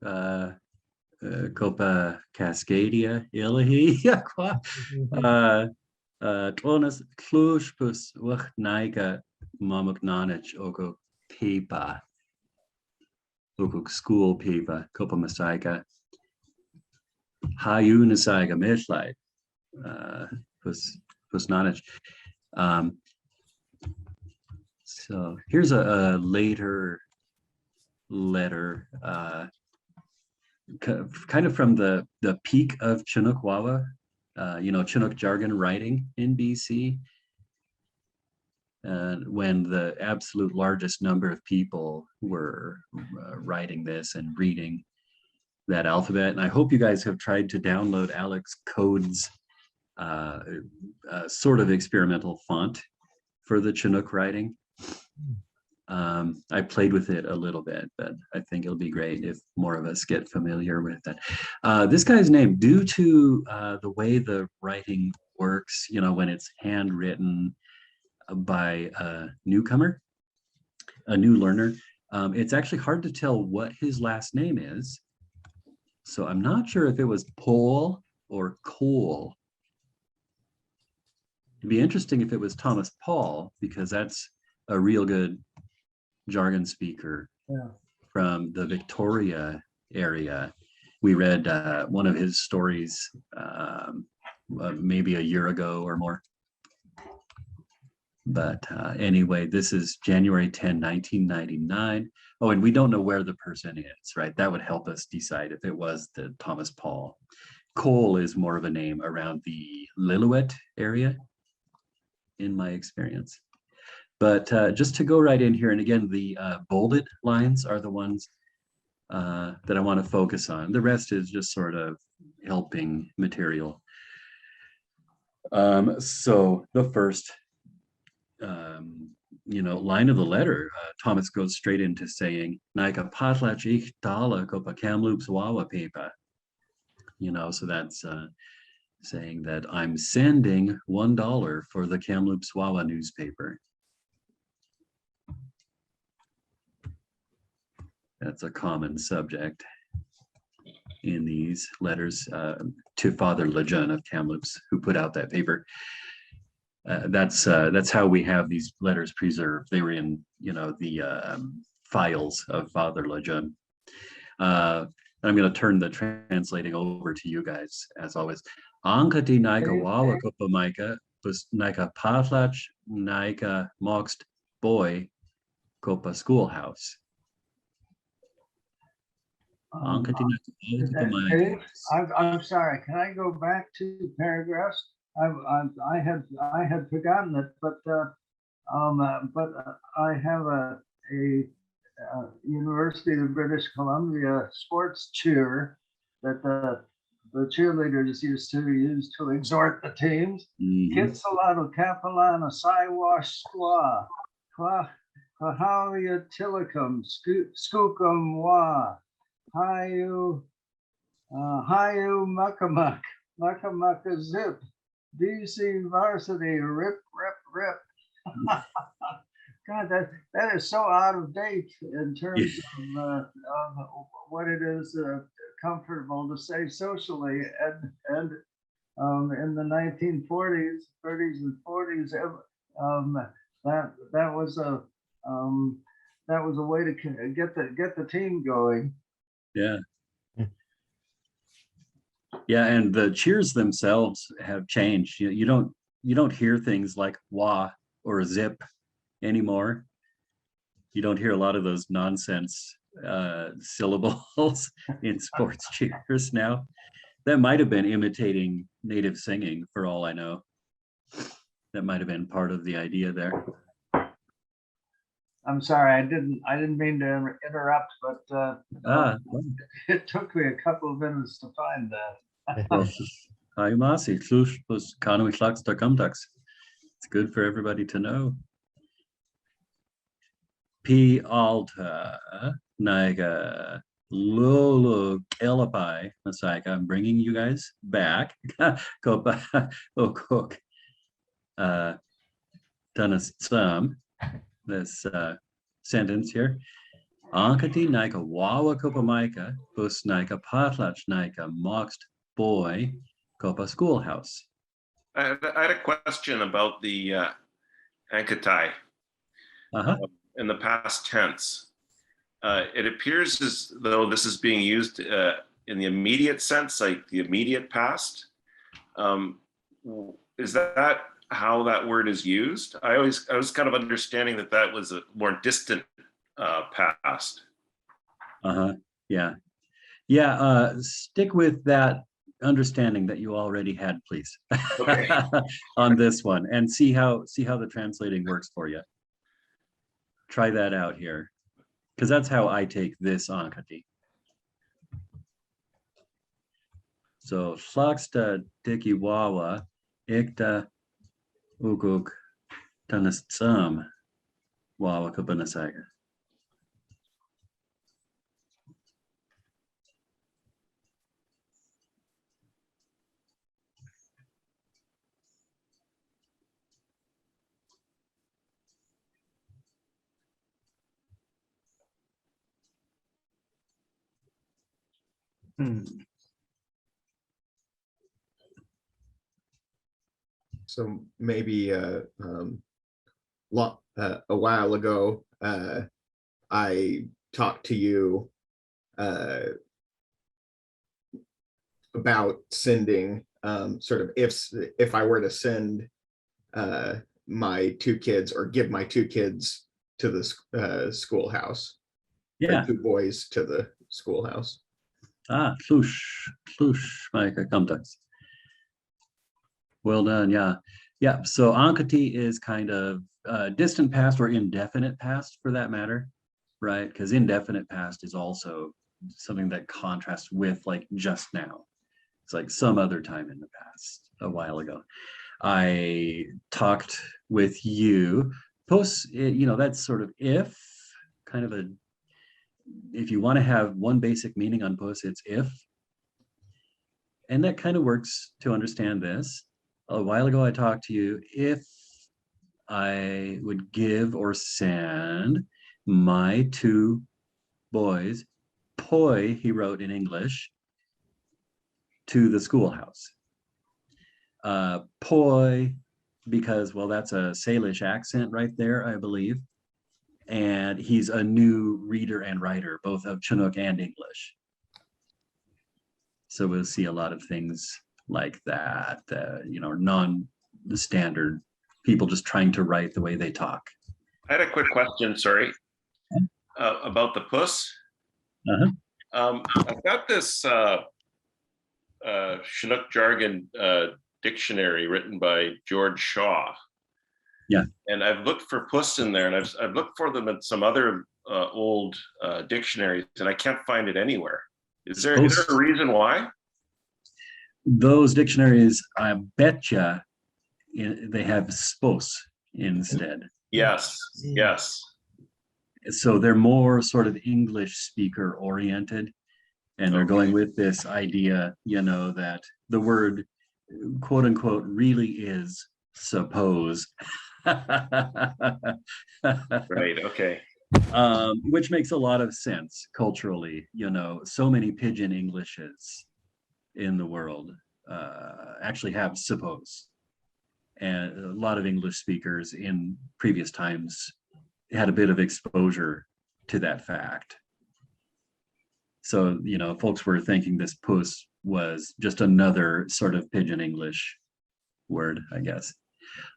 Copa Cascadia Ilahi Aqua Tonas Cluj Pus Wach Naiga Mamaknanich Oko Pepa Oko School Pepa Copa Masaiga Hayu Nasaiga Mishlai Pus Nanich. So here's a later letter, kind of from the peak of Chinook Wawa, Chinook jargon writing in BC, when the absolute largest number of people were writing this and reading that alphabet. And I hope you guys have tried to download Alex Code's sort of experimental font for the Chinook writing. I played with it a little bit, but I think it'll be great if more of us get familiar with it. This guy's name, due to the way the writing works, when it's handwritten by a newcomer, a new learner, it's actually hard to tell what his last name is. So I'm not sure if it was Paul or Cole. It'd be interesting if it was Thomas Paul, because that's a real good jargon speaker from the Victoria area. We read one of his stories maybe a year ago or more. But anyway, this is January 10, 1999. Oh, and we don't know where the person is, right? That would help us decide if it was the Thomas Paul. Cole is more of a name around the Lillooet area, in my experience. But just to go right in here, and again, the bolded lines are the ones that I want to focus on. The rest is just sort of helping material. So the first, line of the letter, Thomas goes straight into saying, "Naika patlach ich dala kopa Kamloops wawa pepa." So that's saying that I'm sending $1 for the Kamloops Wawa newspaper. That's a common subject in these letters to Father Lejeune of Kamloops, who put out that paper. That's how we have these letters preserved. They were in, the files of Father Lejeune. I'm going to turn the translating over to you guys, as always. Anka di naika wawa kopa maika, plus naika patlach naika moxt boy kopa schoolhouse. I'm sorry. Can I go back 2 paragraphs? I had forgotten it, but I have a University of British Columbia sports cheer that the cheerleaders used to use to exhort the teams. Kitsalado Kapalana Siwash Squaw Kahalia Tillicum Skookum Wa Hayu Muckamuck Muckamucka Zip BC Varsity Rip Rip Rip. God, that is so out of date in terms of what it is comfortable to say socially, and in the 1940s, 30s, and 40s, that was a way to get the team going. Yeah, and the cheers themselves have changed. You don't hear things like wah or zip anymore. You don't hear a lot of those nonsense syllables in sports cheers now. That might have been imitating native singing, for all I know. That might have been part of the idea there. I'm sorry, I didn't mean to interrupt, but it took me a couple of minutes to find that. It's good for everybody to know. P alta naga lolo kelapai masaika. I'm bringing you guys back. Kopa okok tanas some. This sentence here. Ankati Nika Wawa Kopamaika, Bus Nika Patlach Nika Moxt Boy Kopa Schoolhouse. I had a question about the Ankatai Uh-huh. in the past tense. It appears as though this is being used in the immediate sense, like the immediate past. Is that how that word is used? I was kind of understanding that that was a more distant past. Uh-huh. Yeah. Yeah. Stick with that understanding that you already had, please, Okay. on this one, and see how the translating works for you. Try that out here, because that's how I take this Ankati. So Flaksta Diki Wawa Ikta Uguk Tanastsum Wawa Kabanasaga. So maybe a while ago, I talked to you about sending sort of if I were to send my two kids or give my two kids to the schoolhouse, Yeah. two boys to the schoolhouse. Plush, Micah Comtex. Well done. Yeah. Yeah. So Ankati is kind of distant past or indefinite past for that matter, right? Because indefinite past is also something that contrasts with like just now. It's like some other time in the past, a while ago. I talked with you. Post, that's sort of if, kind of if you want to have one basic meaning on post, it's if. And that kind of works to understand this. A while ago, I talked to you if I would give or send my two boys, poi, he wrote in English, to the schoolhouse. Poi, because, well, that's a Salish accent right there, I believe. And he's a new reader and writer, both of Chinook and English. So we'll see a lot of things like that, non-standard people just trying to write the way they talk. I had a quick question, sorry, about the puss. I've got this Chinook jargon dictionary written by George Shaw. Yeah. And I've looked for puss in there, and I've looked for them in some other old dictionaries, and I can't find it anywhere. Is there a reason why? Those dictionaries, I betcha, they have spos instead. Yes. So they're more sort of English speaker oriented, and they're going with this idea, that the word quote unquote really is suppose. Right. Okay. Which makes a lot of sense culturally. So many pidgin Englishes in the world actually have suppose, and a lot of English speakers in previous times had a bit of exposure to that fact. So folks were thinking this puss was just another sort of pidgin English word, I guess.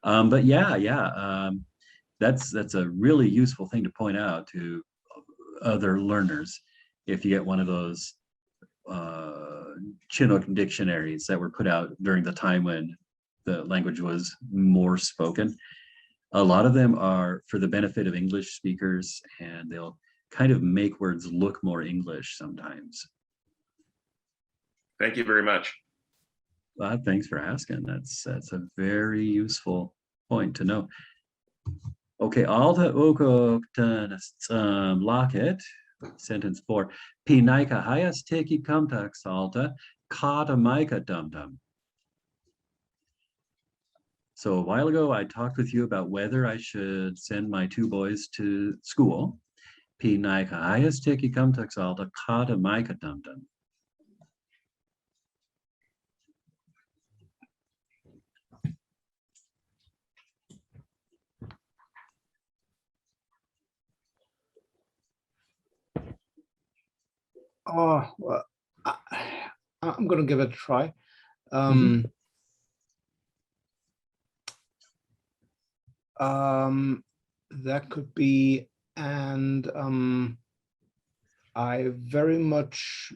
But that's a really useful thing to point out to other learners. If you get one of those Chinook dictionaries that were put out during the time when the language was more spoken, a lot of them are for the benefit of English speakers, and they'll kind of make words look more English sometimes. Thank you very much. Thanks for asking. That's a very useful point to know. Okay, Alta Oko Locket, sentence 4. Pinaika Hayas Teki Kumtax Alta, Kata Maika Dum Dum. So a while ago, I talked with you about whether I should send my two boys to school. P Nika highest tiki come to exalta kata Micah dum dum. Oh, well, I'm going to give it a try. That could be, and I very much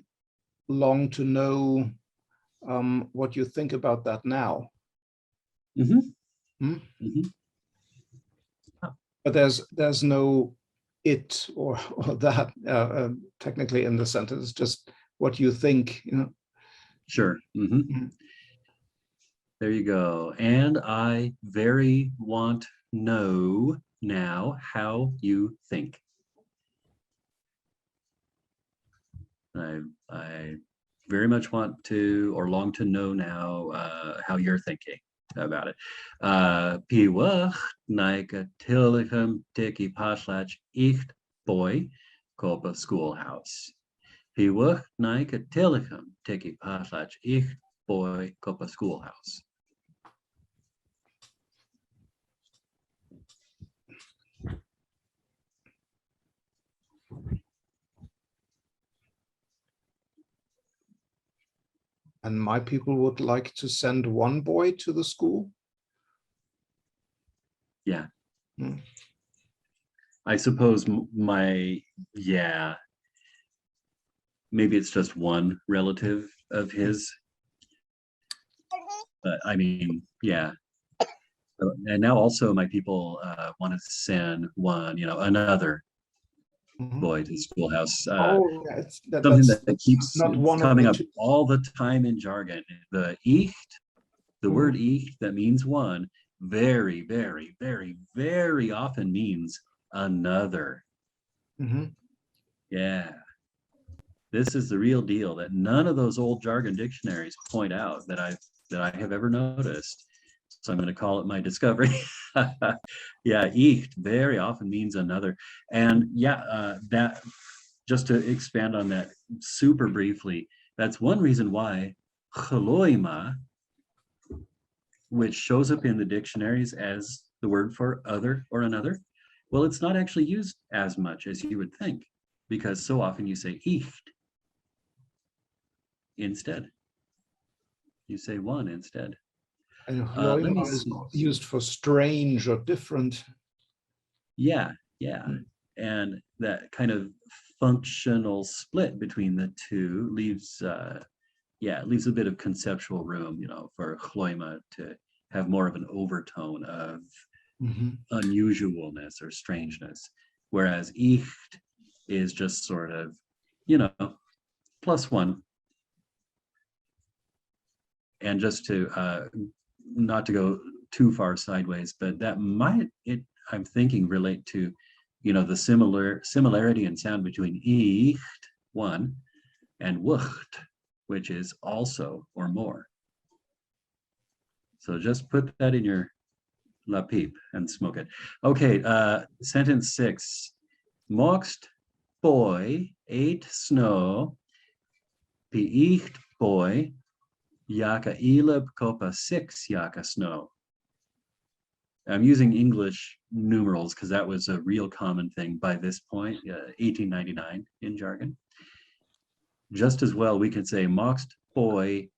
long to know what you think about that now. But there's no it or that technically in the sentence, just what you think, you know. Sure. There you go. And I very want know now how you think. I very much want to or long to know now how you're thinking about it. Piwach naika tillicum tiki paslach icht boy kopa schoolhouse. Piwach naika tillicum tiki paslach icht boy kopa schoolhouse. And my people would like to send one boy to the school. Yeah. I suppose maybe it's just one relative of his. But I mean, yeah. And now also my people want to send one, another boy to the schoolhouse. Something that keeps not one coming up all the time in jargon. The icht, the word icht that means one, very, very, very, very often means another. Yeah. This is the real deal that none of those old jargon dictionaries point out that I have ever noticed. So I'm going to call it my discovery. Yeah, icht very often means another. And yeah, that just to expand on that super briefly, that's one reason why chloima, which shows up in the dictionaries as the word for other or another, well, it's not actually used as much as you would think, because so often you say icht instead. You say one instead. And chloima is used for strange or different. Yeah. And that kind of functional split between the two leaves leaves a bit of conceptual room, for chloima to have more of an overtone of unusualness or strangeness, whereas icht is just sort of, plus one. And just to not to go too far sideways, but that I'm thinking relate to, the similarity in sound between icht, one, and wucht, which is also or more. So just put that in your la pipe and smoke it. Okay, sentence 6. Moxt boy ate snow, piicht boy, yaka elib copa 6 yaka snow. I'm using English numerals because that was a real common thing by this point, 1899 in jargon. Just as well, we could say moxt boy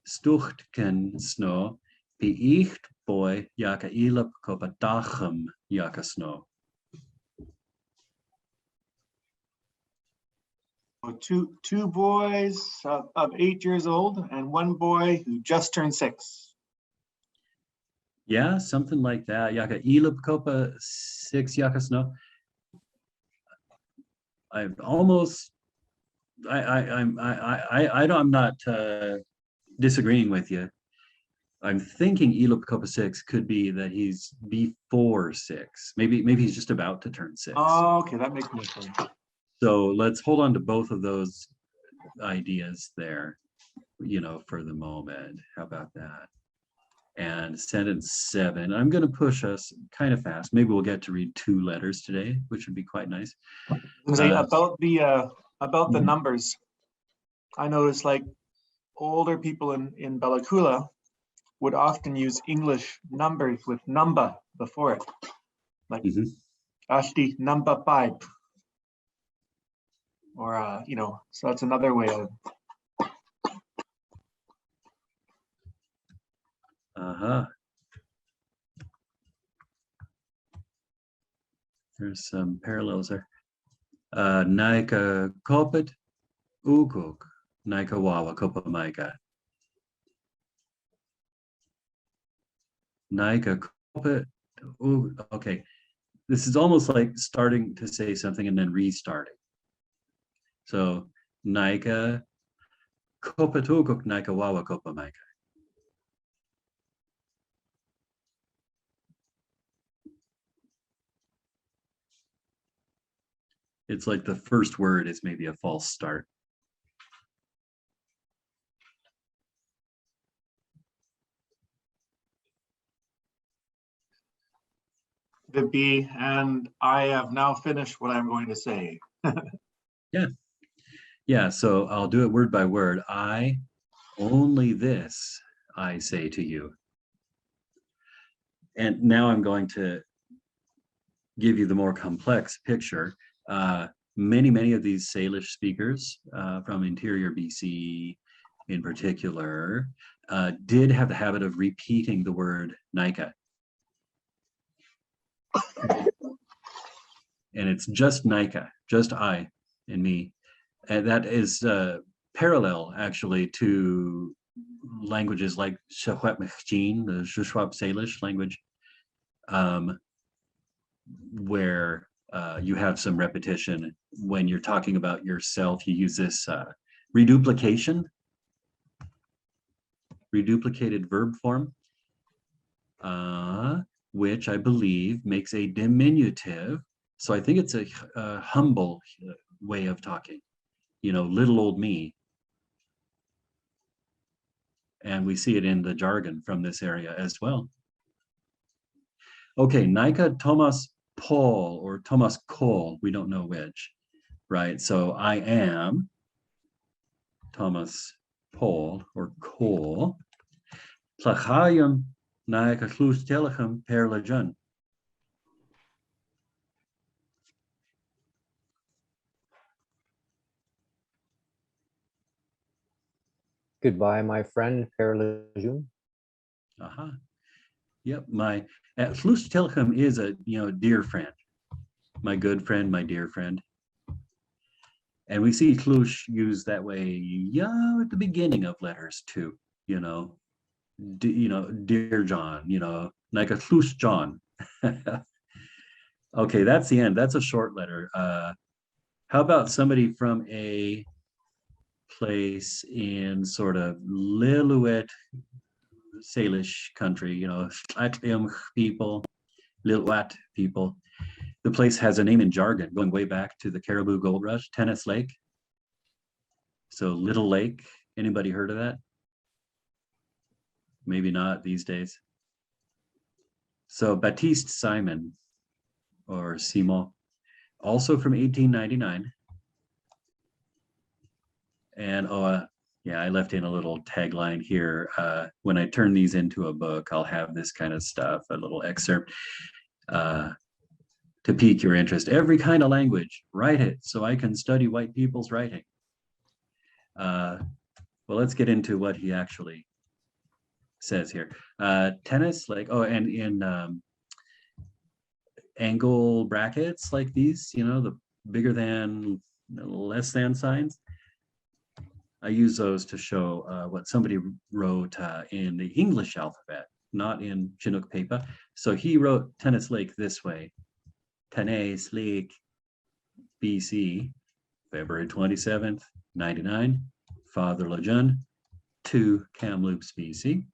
stuchtken snow, piicht boy yaka elib copa dachem yaka snow. Two boys of 8 years old and one boy who just turned 6. Yeah, something like that. Yaka elib copa 6 yaka snow. I'm not disagreeing with you. I'm thinking elib copa 6 could be that he's before 6. Maybe he's just about to turn 6. Oh, okay, that makes more sense. So let's hold on to both of those ideas there, for the moment. How about that? And sentence 7, I'm going to push us kind of fast. Maybe we'll get to read 2 letters today, which would be quite nice. About the Mhm. numbers, I noticed like older people in Bella would often use English numbers with number before it, like Mhm. Ashti number 5, or so that's another way of. Uh-huh. There's some parallels there. Naika kopit ukuk. Naika wawa kopa maika. Naika kopit. Okay. This is almost like starting to say something and then restarting. So Naika kopit ukuk naika wawa kopa maika. It's like the first word is maybe a false start. The B, and I have now finished what I'm going to say. Yeah, so I'll do it word by word. Only this I say to you. And now I'm going to give you the more complex picture. Many of these Salish speakers from interior BC in particular did have the habit of repeating the word Nika. And it's just Nika, just I and me. And that is parallel actually to languages like Shawapmachjin, the Shuswap Salish language, where you have some repetition. When you're talking about yourself, you use this reduplicated verb form, which I believe makes a diminutive. So I think it's a humble way of talking, little old me. And we see it in the jargon from this area as well. Okay, Nika Thomas Paul or Thomas Cole, we don't know which, right? So I am Thomas Paul or Cole. Tlachayim Nika Klus Telechem Per Lejan. Goodbye, my friend, Per Lejeune. Aha. Yep, my Klus Telechem is a dear friend, my good friend, my dear friend. And we see Klush used that way, at the beginning of letters too. Dear John. Like a Klush John. Okay, that's the end. That's a short letter. How about somebody from a place in sort of Liluit Salish country? Tlatliam people, Lilwat people. The place has a name in jargon going way back to the Caribou Gold Rush, Tennis Lake. So Little Lake, anybody heard of that? Maybe not these days. So Baptiste Simon, or Simon, also from 1899. And I left in a little tagline here. When I turn these into a book, I'll have this kind of stuff, a little excerpt. To pique your interest, every kind of language, write it so I can study white people's writing. Well, let's get into what he actually says here. Tennis, and in angle brackets like these, the bigger than, less than signs. I use those to show what somebody wrote in the English alphabet, not in Chinook paper. So he wrote Tennis Lake this way. Tennis Lake, BC, February 27th, 99. Father Lejeune, to Kamloops, BC.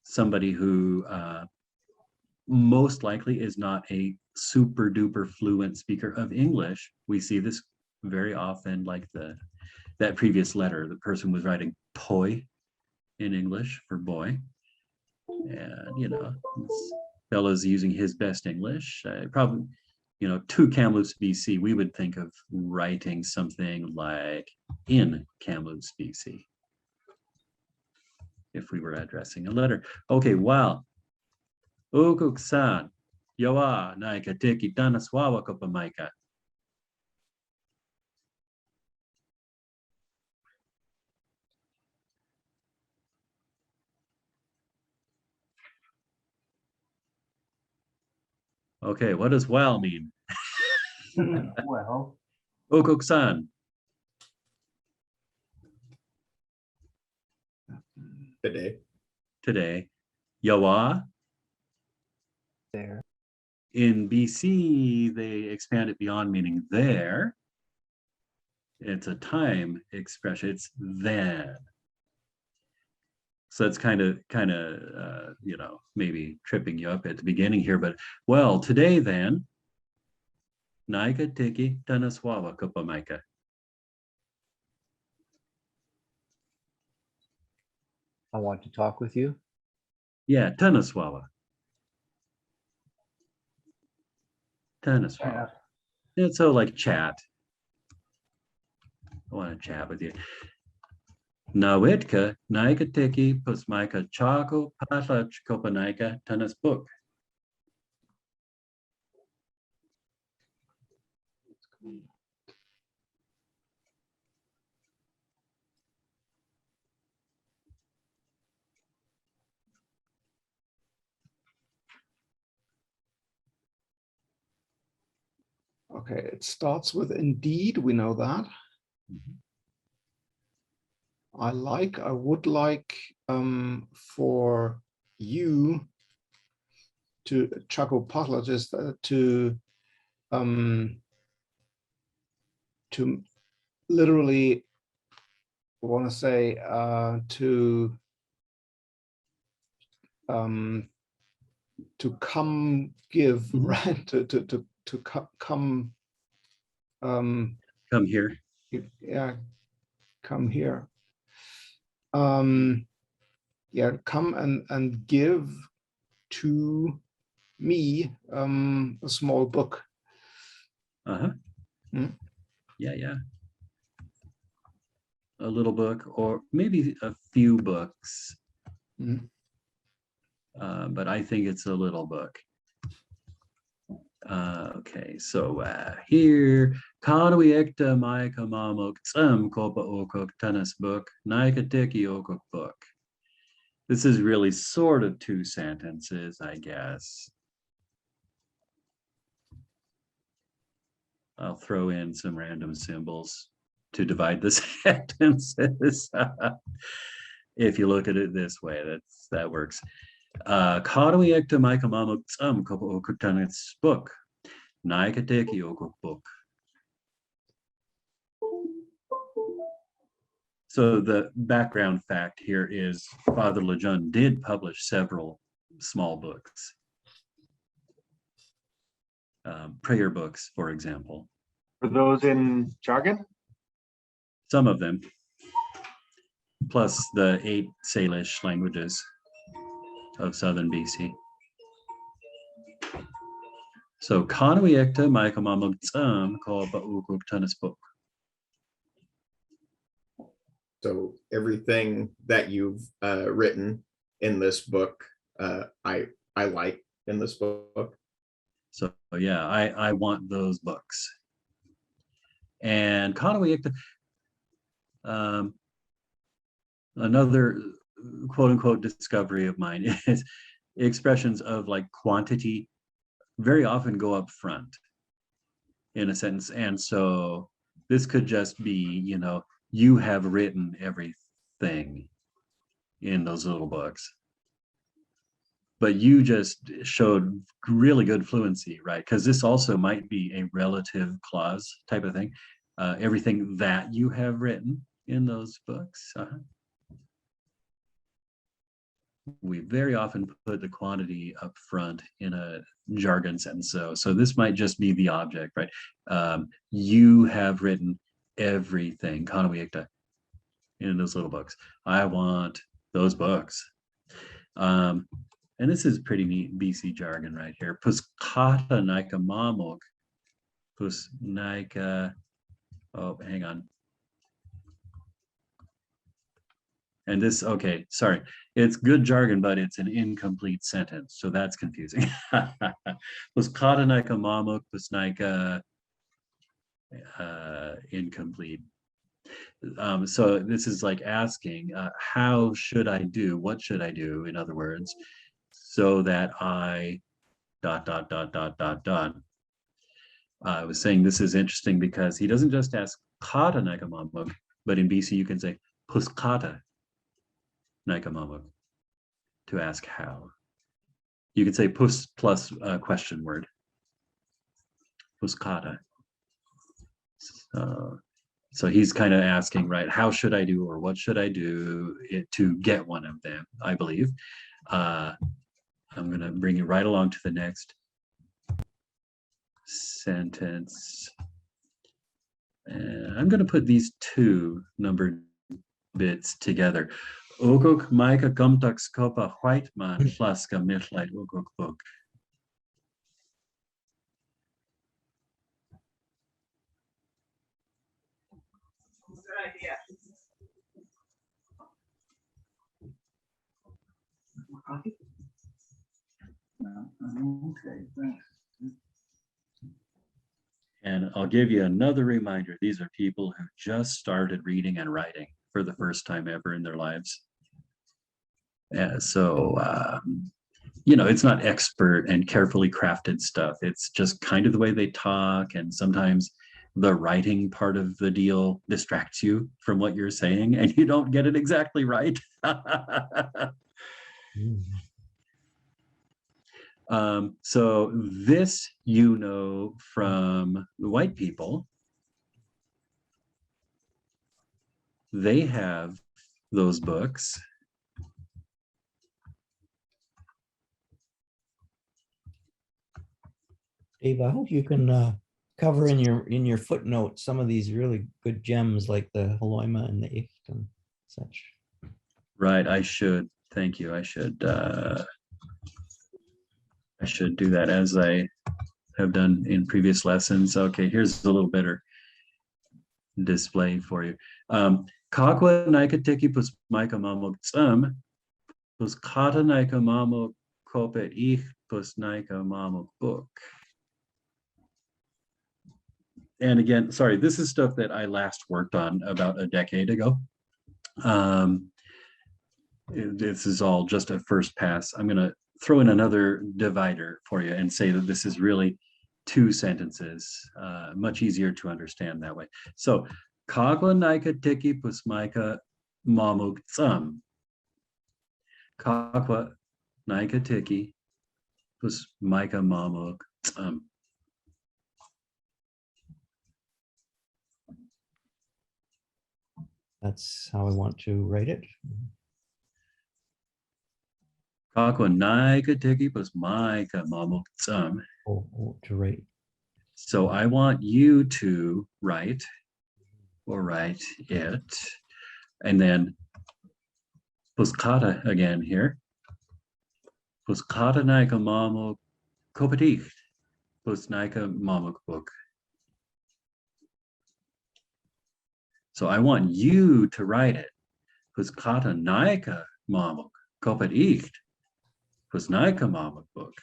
Somebody who most likely is not a super duper fluent speaker of English. We see this very often, like that previous letter. The person was writing toy in English for boy. And, this fella's using his best English. Probably, 2 Kamloops, BC, we would think of writing something like in Kamloops, BC, if we were addressing a letter. Okay, wow. Ukuk-san, yawa naika tiki tanaswawa kopamaika. Okay, what does wow mean? Well, Ukuk-san, today. Yawa, There. in BC, they expand it beyond meaning there. It's a time expression, it's then. So it's kind of, maybe tripping you up at the beginning here, but well, today then, Naika Tiki Tanaswawa Kupamaika. I want to talk with you. Yeah, Tanaswawa. Tanaswawa. yeah, It's so like chat. I want to chat with you. Nawitka, Naika Tiki, Pusmaika Chaco, Patlach Kopanaika, Tanas Book. Okay, it starts with indeed, we know that. I would like for you to Chaco pathologist to literally want to say to come give, right, to come Come here. yeah, come here, yeah, come and give to me a small book. Uh-huh. Mm. Yeah. A little book, or maybe a few books. Mm. But I think it's a little book. Okay, so here, Kadwi Ekta Maika Mamok Tsum Kopa Okok Tennis Book, Naika Tiki Okok Book. This is really sort of 2 sentences, I guess. I'll throw in some random symbols to divide the sentences. If you look at it this way, that works. Kadwi Ekta Maika Mamok Tsum Kopa Okok Tennis Book, Naika Tiki Okok Book. So the background fact here is Father Lejeune did publish several small books, prayer books, for example. For those in jargon? Some of them, plus the 8 Salish languages of southern BC. So Kanui Ekta Maikamamug Tsum called Baukuk Tennis Book. So everything that you've written in this book, I like in this book. So yeah, I want those books. And Kanui Ekta, another quote unquote discovery of mine is expressions of like quantity very often go up front in a sentence. And so this could just be, you have written everything in those little books. But you just showed really good fluency, right? Because this also might be a relative clause type of thing. Everything that you have written in those books. We very often put the quantity up front in a jargon sentence. So this might just be the object, right? You have written everything, Kanawiekta, in those little books. I want those books. And this is pretty neat BC jargon right here. Puskata nika mamok. Pus nika. Oh, hang on. And this, okay, sorry. It's good jargon, but it's an incomplete sentence. So that's confusing. Puskata nika mamok, pus nika incomplete. So this is like asking, how should I do? What should I do? In other words, so that I ... I was saying this is interesting because he doesn't just ask kata nakamamuk, but in BC you can say puskata nakamamuk to ask how. You can say pus plus a question word. Puskata. So he's kind of asking, right, how should I do or what should I do to get one of them, I believe. I'm going to bring you right along to the next sentence. And I'm going to put these two numbered bits together. Ogok Micah Gumtuk Skopa Whiteman Flaska Mithlite Ogok Book. Okay, thanks. And I'll give you another reminder. These are people who just started reading and writing for the first time ever in their lives. So, you know, it's not expert and carefully crafted stuff. It's just kind of the way they talk. And sometimes the writing part of the deal distracts you from what you're saying and you don't get it exactly right. So this, you know, from the white people, they have those books. Dave, I hope you can cover in your footnotes some of these really good gems like the Haloima and the Ift and such. Right, I should. Thank you. I should do that as I have done in previous lessons. Okay, here's a little better display for you. Kakwa naikatiki pus maika mamok tsum pus kata naika mamok kopet ich pus naika mamok book. And again, sorry, this is stuff that I last worked on about a decade ago. This is all just a first pass. I'm going to throw in another divider for you and say that this is really two sentences, much easier to understand that way. So, Kagwa naika tiki pus maika mamuk tsum. Kagwa naika tiki pus maika mamuk tsum. That's how I want to write it. Kakwa naika tiki pus maika mamuk tsum. Oh, to write. So I want you to write or write it. And then puskata again here. Puskata naika mamuk kopatich. Pusnaika mamuk book. So I want you to write it. Puskata naika mamuk kopatich. Pusnaika mamuk book.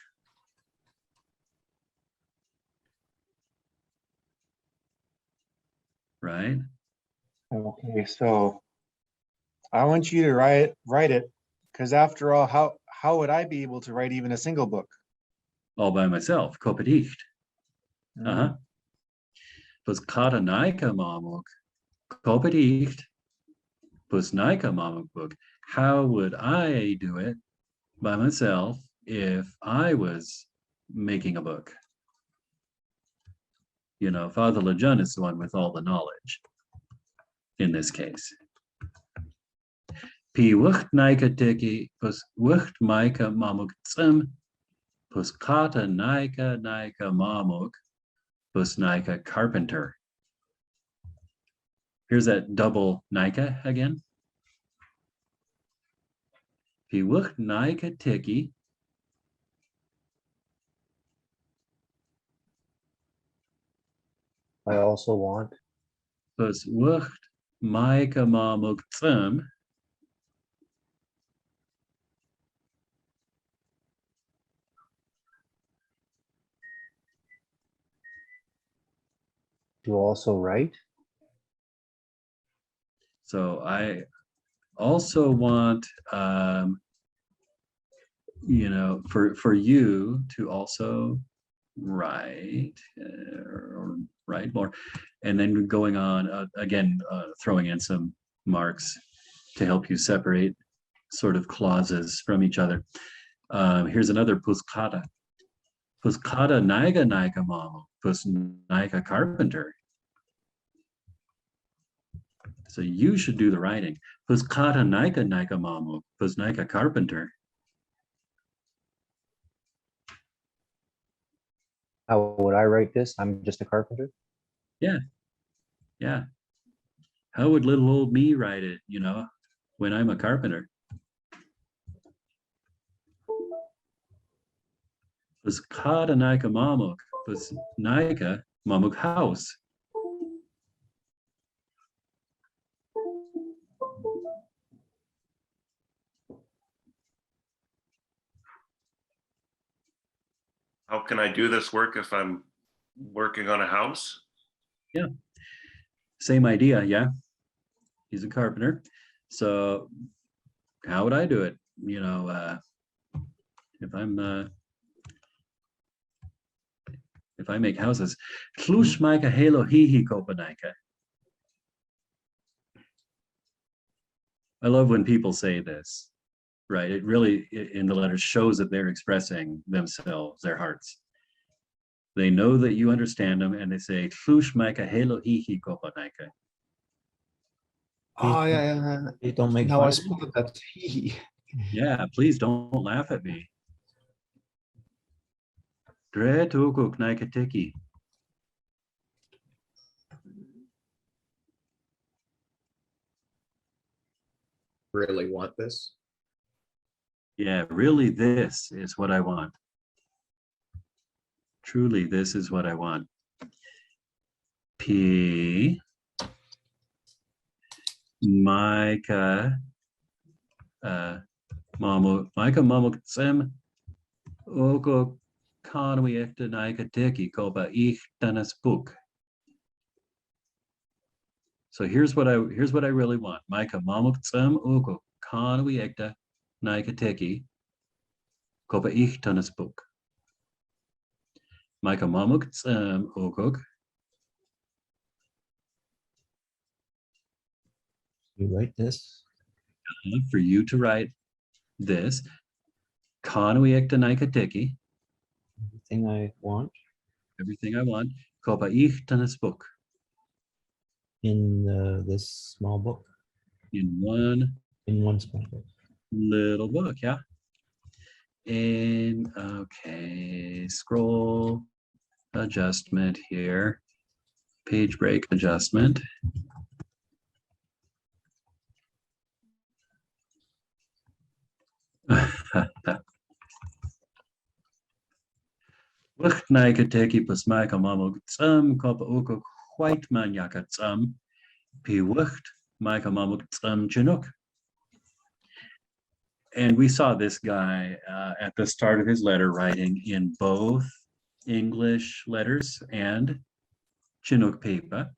Right? Okay, so I want you to write it, because after all, how would I be able to write even a single book? All by myself. Kopatich. Puskata naika mamuk kopatich. Pusnaika mamuk book. How would I do it by myself if I was making a book? You know, Father Lejeune is the one with all the knowledge in this case. Pi wucht naika tiki pus wucht maika mamuk tsum pus kata naika mamuk pus naika carpenter. Here's that double naika again. Piwuk naika tiki. I also want. Plus wucht maika mamuk tsum. To also write. So I also want, for you to also write or write more, and then going on again, throwing in some marks to help you separate sort of clauses from each other. Here's another puskata. Puskata naiga naiga mama, pus naiga carpenter. So you should do the writing. Puskata naiga naiga mama, pus naiga carpenter. How would I write this? I'm just a carpenter. Yeah. Yeah. How would little old me write it, when I'm a carpenter? Was kada naika mamuk, was naika mamuk house. How can I do this work if I'm working on a house? Yeah. Same idea, yeah. He's a carpenter. So how would I do it? If I make houses. Klush maika halo hihi kopanaika. I love when people say this, right? It really, in the letters, shows that they're expressing themselves, their hearts. They know that you understand them, and they say, "Tlush maika helo hihi kopanaika." Oh, yeah. Please don't make Now fun I of me. spotted that. Yeah, please don't laugh at me. Dre tukuk naika tiki. Really want this. Yeah, really, this is what I want. Truly, this is what I want. P. Micah. Micah Mamu Tsem. Oko Kanwi Ekta Naika Tiki Koba Ich Danas Book. So here's what I really want. Micah Mamu Tsem Oko Kanwi Ekta Naika Tiki Koba Ich Danas Book. Micah Mamu Tsem Oko. You write this. For you to write this. Kanwi Ekta Naika Tiki. Everything I want Everything I want. Koba Ich Danas Book. in this small book. In one Small book. little book, yeah. And okay, scroll adjustment here, page break adjustment. Naika teki pasmaika mamo tsum kopa uko white manyaka tsum pi wucht maika mamo tsum chinook. And we saw this guy at the start of his letter writing in both English letters and Chinook paper.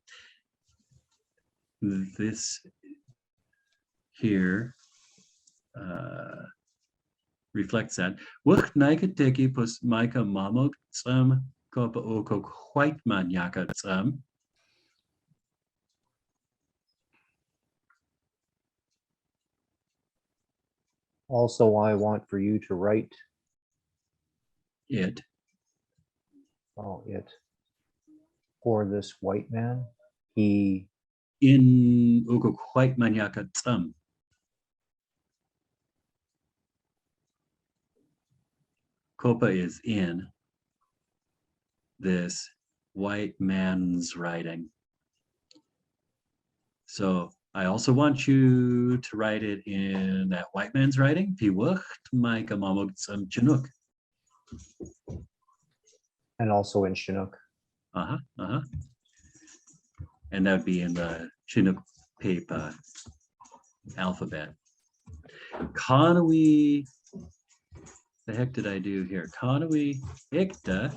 This here reflects that. Wuch naika teki pus maika mamok tsum kopa okok white manyaka tsum. Also, I want for you to write. It. Oh, it. For this white man, he. In okok white manyaka tsum. Kopa is in this white man's writing. So I also want you to write it in that white man's writing. Piwucht Micah Mamuk Chinook. And also in Chinook. And that would be in the Chinook paper alphabet. Conwy, the heck did I do here? Conwy Ikta.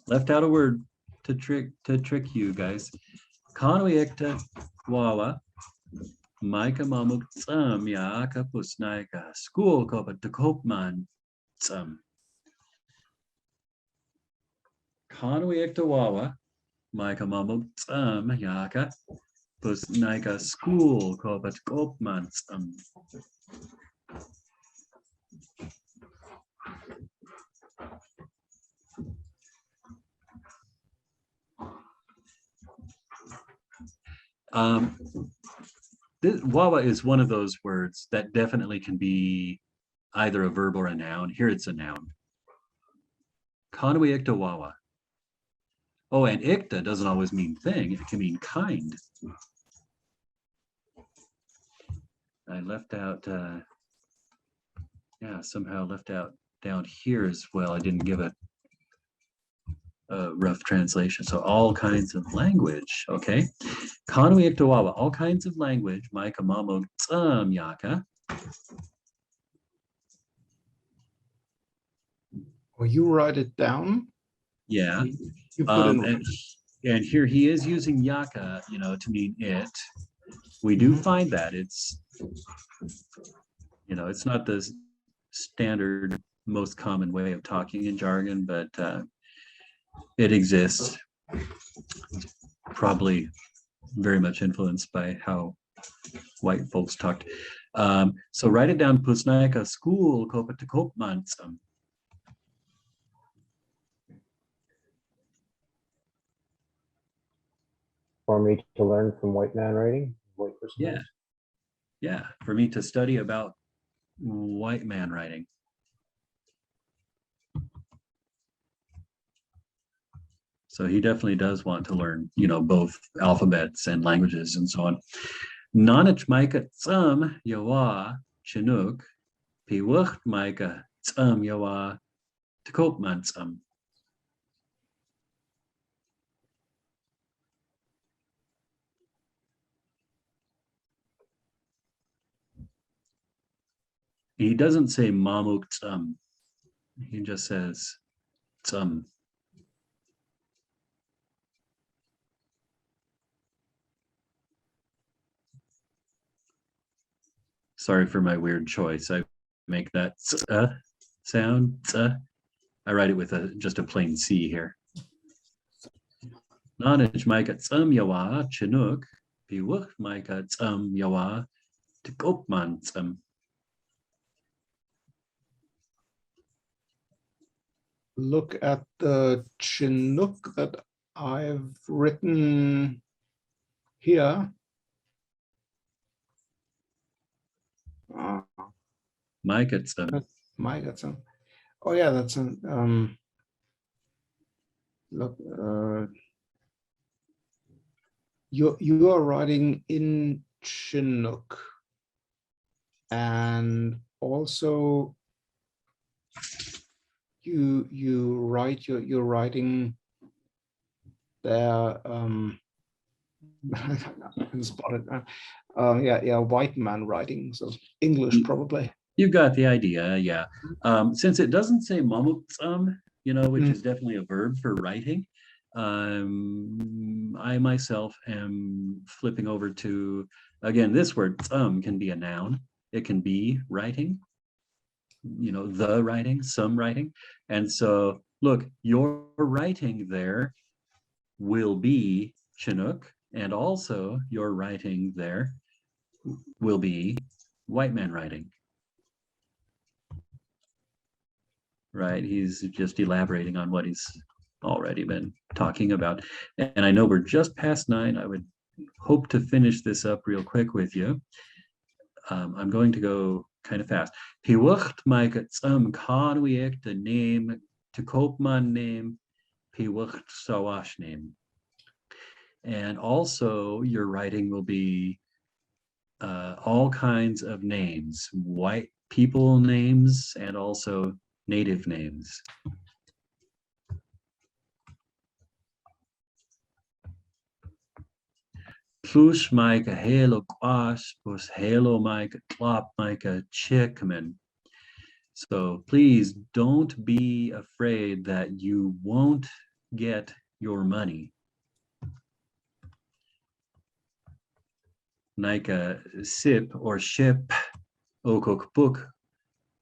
Left out a word to trick you guys. Conwy Ikta Wawa. Micah Mamuk Tsum Yaka Pusnaika. School Kopa Takopman Tsum. Conwy Ikta Wawa. Micah Mamuk Tsum Yaka. Pusnaika School Kopa Takopman Tsum. Wawa is one of those words that definitely can be either a verb or a noun. Here it's a noun. Kanwi ikta wawa. Oh, and ikta doesn't always mean thing. It can mean kind. I left out, somehow left out down here as well. I didn't give a rough translation. So all kinds of language, okay? Kanwi ikta wawa, all kinds of language. Maika mamo tsam yaka. Or you write it down. Yeah. You put in. And here he is using yaka, to mean it. We do find that it's, it's not the standard, most common way of talking in jargon, but it exists. Probably very much influenced by how white folks talked. So write it down, Pusnaika school, Kopatokopmansam. For me to learn from white man writing, white person. Yeah. Yeah, for me to study about white man writing. So he definitely does want to learn, both alphabets and languages and so on. Nanach Micah Tsum Yawa Chinook Piwucht Micah Tsum Yawa Takopman Tsum. He doesn't say Mamuk Tsum. He just says Tsum. Sorry for my weird choice. I make that sound. I write it with just a plain C here. Nanich Micah Tsum Yawa Chinook Piwucht Micah Tsum Yawa Takopman Tsum. Look at the Chinook that I've written here. Micah Tsum. Micah. Oh yeah, that's an look. You are writing in Chinook, and also you write you're writing there. I can spot it. Yeah, white man writing, so English probably. You got the idea, yeah. Since it doesn't say mamutsum, which is definitely a verb for writing, I myself am flipping over to, again, this word tsum can be a noun. It can be writing, the writing, some writing. And so, look, your writing there will be Chinook, and also your writing there will be white man writing. Right, he's just elaborating on what he's already been talking about. And I know we're just past 9. I would hope to finish this up real quick with you. I'm going to go kind of fast. Piwucht Micah Tsum Kanwiek the name to Koopman name Piwucht Sawash name. And also your writing will be all kinds of names, white people names, and also native names. Plus Micah Halo Quas plus Halo Micah Klop Micah Chickman. So please don't be afraid that you won't get your money. Nika sip or ship okok book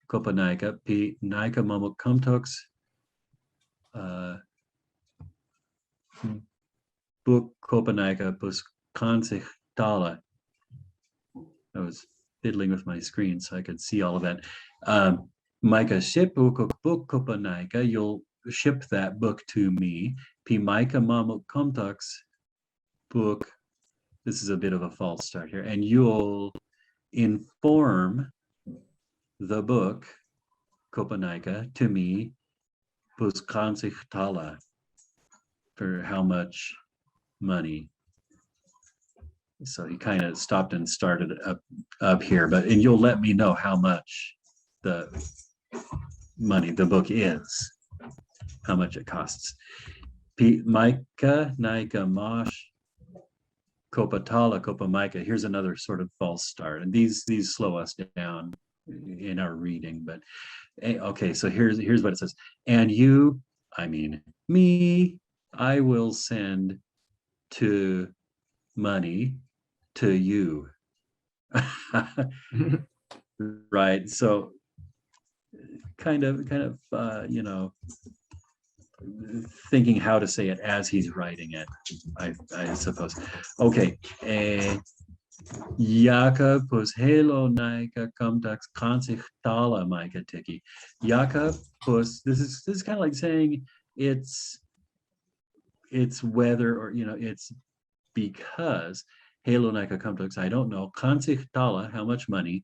Copenhagen p Nika mamuk kumtox book Copenhagen bus kanzig dala. I was fiddling with my screen so I could see all of that. Micah ship okok book Copenhagen, you'll ship that book to me. P Micah mamuk kumtox book. This is a bit of a false start here, and you'll inform the book Copenhagen to me Puskansichtala for how much money. So he kind of stopped and started up here, and you'll let me know how much the money the book is, how much it costs. Micah Nika Mosh Kopatala Kopamika. Here's another sort of false start, and these slow us down in our reading. But okay, so here's what it says. And you, I mean me, I will send to money to you. Right. So kind of you know, thinking how to say it as he's writing it, I suppose. Okay. Jakob pus helo naika kumdax konsichtala maika tiki. Jakob pus, this is kind of like saying it's whether, or you know, it's because helo naika kumdax, I don't know, konsichtala, how much money,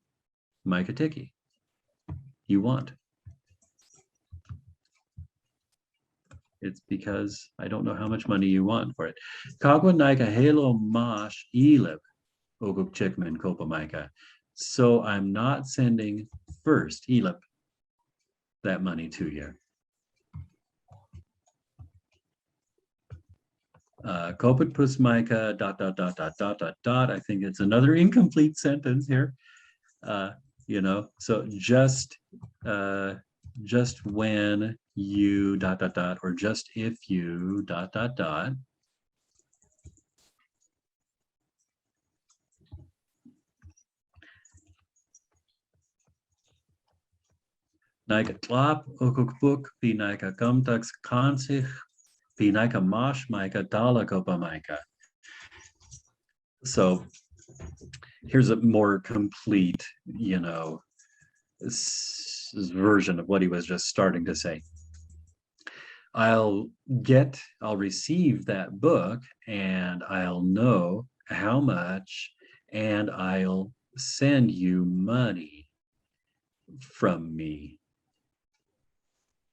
maika tiki you want. It's because I don't know how much money you want for it. Kagwa naika helo mash ilib oguk chikman kopa maika. So I'm not sending first ilib that money to you. Kopit pus maika ... I think it's another incomplete sentence here. You know, so just when you ... or just if you ... Nika tlap okukbuk pi nika gumtux kansich pi nika mash mika dala kopa mika. So here's a more complete, you know, version of what he was just starting to say. I'll receive that book and I'll know how much, and I'll send you money from me.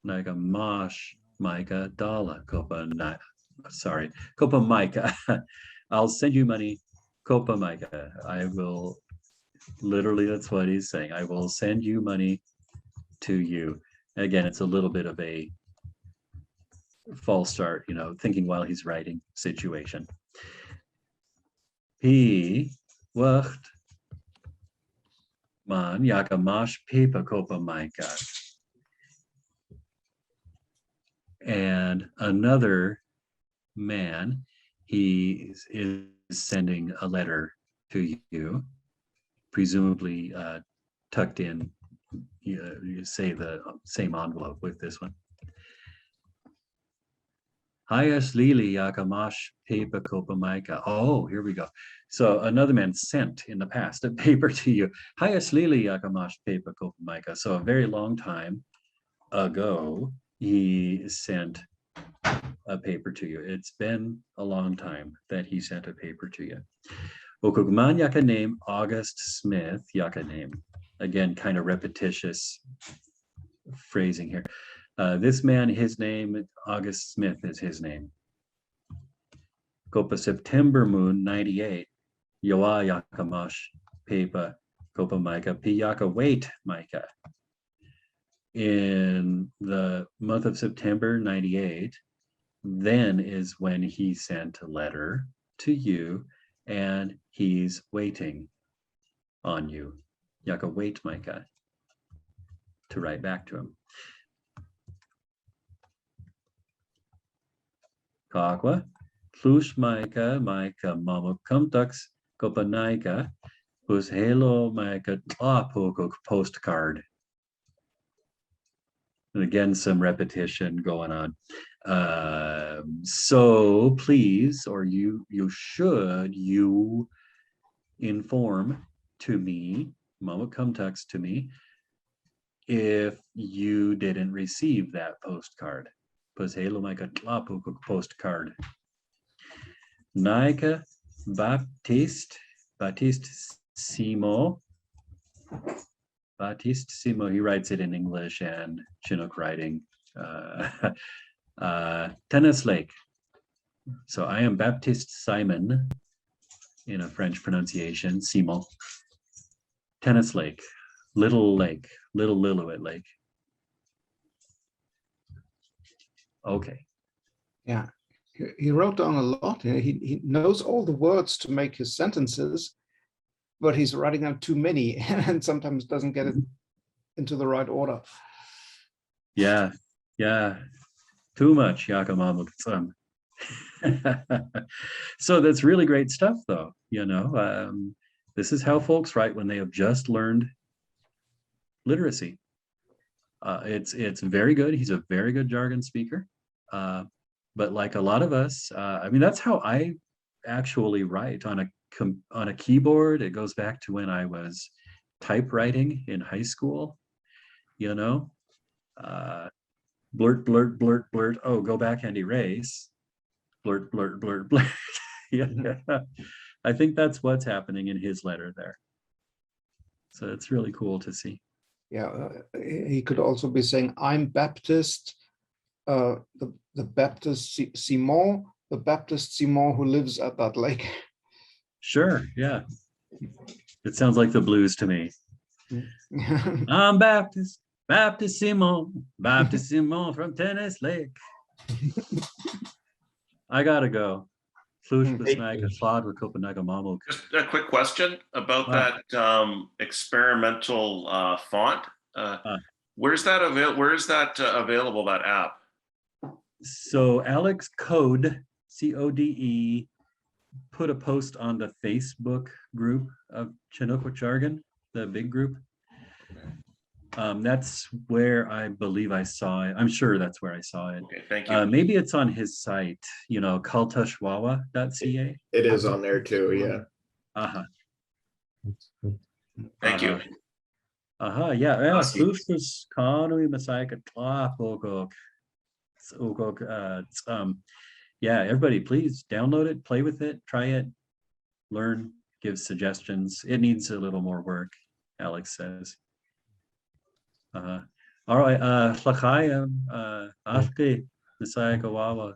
Naga Mosh Micah Dala Copa Micah. I'll send you money, Copa Micah. I will, literally, that's what he's saying. I will send you money to you. Again, it's a little bit of a false start, you know, thinking while he's writing situation. He wacht man Yaka Mosh Pepa Copa Micah. And another man, he is sending a letter to you, presumably tucked in, you say the same envelope with this one. Hayas Lili Yakamash paper Copa Micah. Oh, here we go. So another man sent in the past a paper to you. Hayas Lili Yakamash paper Copa Micah. So a very long time ago, he sent a paper to you. It's been a long time that he sent a paper to you. Okugman Yaka name August Smith Yaka name. Again, kind of repetitious phrasing here. This man, his name, August Smith is his name. Copa September moon 98. Yawa yakamash pepa Copa Micah piyaka wait Micah. In the month of September 98, then is when he sent a letter to you and he's waiting on you. Yaka wait Micah to write back to him. Kakwa, Plush Micah, Micah Mama Kumtux, Kopanaika, whose Halo Micah Tlapokok postcard. And again, some repetition going on. So please, or you should, you inform to me, Mama Kumtux to me, if you didn't receive that postcard. Pues halo Micah Tlapokok postcard. Nika Baptiste Simo. Baptiste Simo, he writes it in English and Chinook writing. Tennis Lake. So I am Baptiste Simon in a French pronunciation, Simo. Tennis Lake, Little Lake, Little Lillooet Lake. Okay. Yeah, he wrote down a lot. He knows all the words to make his sentences, but he's writing out too many and sometimes doesn't get it into the right order. Yeah, too much Yakamamuk. So that's really great stuff, though. This is how folks write when they have just learned literacy. It's very good. He's a very good jargon speaker. But like a lot of us, I mean, that's how I actually write on a keyboard. It goes back to when I was typewriting in high school, blurt, blurt, blurt, blurt. Oh, go back and erase. Blurt, blurt, blurt, blurt. Yeah. I think that's what's happening in his letter there. So it's really cool to see. Yeah, he could also be saying, I'm Baptist, the Baptist Simon, the Baptist Simon who lives at that lake. Sure, yeah. It sounds like the blues to me. I'm Baptist Simon from Tennis Lake. I gotta go. Just a quick question about that experimental font. Where is that available? That app? So Alex Code, CODE, put a post on the Facebook group of Chinook Jargon, the big group. That's where I believe I saw it. I'm sure that's where I saw it. Okay, thank you. Maybe it's on his site, kaltushwawa.ca. It is on there too, yeah. Thank you. Yeah. Yeah, everybody, please download it, play with it, try it, learn, give suggestions. It needs a little more work, Alex says. All right, Lakayam, Ashki, Messiah Kawawa.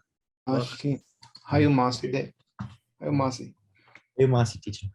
Hayumasi. Hey, Masi teacher.